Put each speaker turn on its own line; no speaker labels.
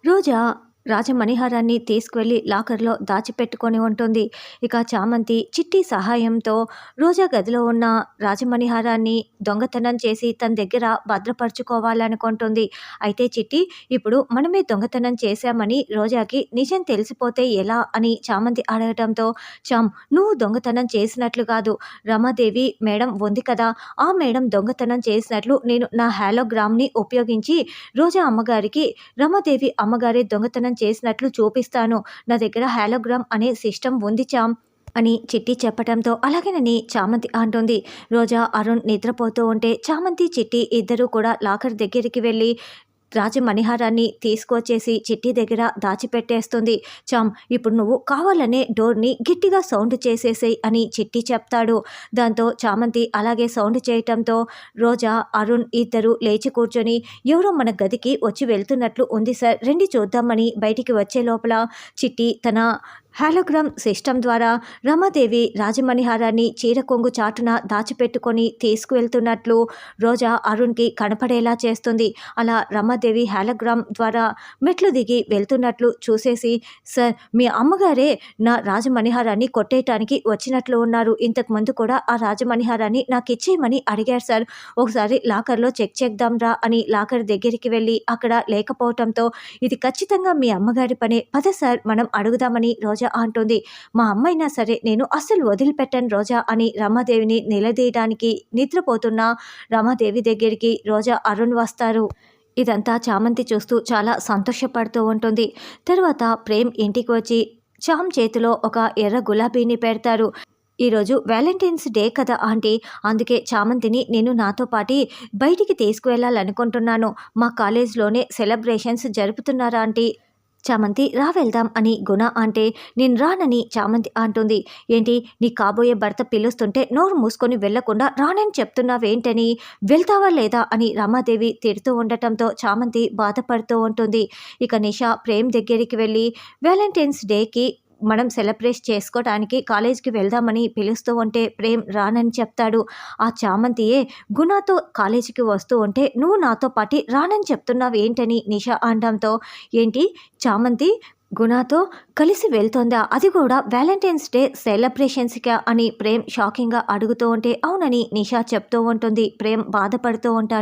రోజా రాజమణిహారాన్ని తీసుకువెళ్ళి లాకర్‌లో దాచిపెట్టుకొని ఉంటుంది. ఇక చామంతి చిట్టి సహాయంతో రోజా గదిలో ఉన్న రాజమణిహారాన్ని దొంగతనం చేసి తన దగ్గర భద్రపరుచుకోవాలనుకుంటుంది. అయితే చిట్టి ఇప్పుడు మనమే దొంగతనం చేశామని రోజాకి నిజం తెలిసిపోతే ఎలా అని చామంతి అడగటంతో, నువ్వు దొంగతనం చేసినట్లు కాదు, రమాదేవి మేడం ఉంది కదా! ఆ మేడం దొంగతనం చేసినట్లు నేను నా హాలోగ్రామ్‌ని ఉపయోగించి రోజా అమ్మగారికి రమాదేవి అమ్మగారే దొంగతనం చేసినట్లు చూపిస్తాను. నా దగ్గర హాలోగ్రామ్ అనే సిస్టమ్ ఉంది అని చిట్టి చెప్పటంతో అలాగేనని చామంతి అంటుంది. రోజా, అరుణ్ నిద్రపోతూ ఉంటే చామంతి, చిట్టి ఇద్దరూ కూడా లాకర్ దగ్గరికి వెళ్ళి రాజమణిహారాన్ని తీసుకొచ్చేసి చిట్టి దగ్గర దాచిపెట్టేస్తుంది. ఇప్పుడు నువ్వు కావాలనే డోర్‌ని గట్టిగా సౌండ్ చేసేసేయ్ అని చిట్టి చెప్తాడు. దాంతో చామంతి అలాగే సౌండ్ చేయటంతో రోజా, అరుణ్ ఇద్దరు లేచి కూర్చొని ఎవరో మన గదికి వచ్చి వెళ్తున్నట్లు ఉంది సార్, రండి చూద్దామని బయటికి వచ్చే లోపల చిట్టి తన హాలోగ్రామ్ సిస్టమ్ ద్వారా రమాదేవి రాజమణిహారాన్ని చీర కొంగు చాటున దాచిపెట్టుకొని తీసుకువెళ్తున్నట్లు రోజా అరుణ్కి కనపడేలా చేస్తుంది. అలా రమాదేవి హాలోగ్రామ్ ద్వారా మెట్లు దిగి వెళ్తున్నట్లు చూసేసి, సార్ మీ అమ్మగారే నా రాజమణిహారాన్ని కొట్టేయటానికి వచ్చినట్లు ఉన్నారు. ఇంతకుముందు కూడా ఆ రాజమణిహారాన్ని నాకు ఇచ్చేయమని అడిగారు సార్, ఒకసారి లాకర్లో చెక్ చేద్దాం రా అని లాకర్ దగ్గరికి వెళ్ళి అక్కడ లేకపోవటంతో ఇది ఖచ్చితంగా మీ అమ్మగారి పనే, పద సార్ మనం అడుగుదామని రోజా అంటుంది. మా అమ్మైనా సరే నేను అస్సలు వదిలిపెట్టను రోజా అని రమాదేవిని నిలదీయడానికి నిద్రపోతున్న రమాదేవి దగ్గరికి రోజా, అరుణ్ వస్తారు. ఇదంతా చామంతి చూస్తూ చాలా సంతోషపడుతూ ఉంటుంది. తర్వాత ప్రేమ్ ఇంటికి వచ్చి చేతిలో ఒక ఎర్ర గులాబీని పెడతారు. ఈరోజు వ్యాలంటైన్స్ డే కదా ఆంటీ, అందుకే చామంతిని నేను నాతో పాటి బయటికి తీసుకువెళ్ళాలనుకుంటున్నాను. మా కాలేజ్లోనే సెలబ్రేషన్స్ జరుపుతున్నారా ఆంటీ, చామంతి రా వెళ్దాం అని గుణ అంటే నేను రానని చామంతి అంటుంది. ఏంటి నీ కాబోయే భర్త పిలుస్తుంటే నోరు మూసుకొని వెళ్లకుండా రానని చెప్తున్నావేంటని, వెళ్తావా లేదా అని రమాదేవి తిడుతూ ఉండటంతో చామంతి బాధపడుతూ ఉంటుంది. ఇక నిషా ప్రేమ్ దగ్గరికి వెళ్ళి వ్యాలంటైన్స్ డేకి మనం సెలబ్రేట్ చేసుకోవడానికి కాలేజ్కి వెళ్దామని పిలుస్తూ ఉంటే ప్రేమ్ రానని చెప్తాడు. ఆ చామంతియే గుణతో కాలేజీకి వస్తూ ఉంటే నువ్వు నాతో పాటి రానని చెప్తున్నావు ఏంటని నిషా అనడంతో, ఏంటి చామంతి గుణతో కలిసి వెళ్తోందా, అది కూడా వ్యాలంటైన్స్ డే సెలబ్రేషన్స్గా అని ప్రేమ్ షాకింగ్గా అడుగుతూ ఉంటే అవునని నిషా చెప్తూ ఉంటుంది. ప్రేమ్ బాధపడుతూ ఉంటాడు.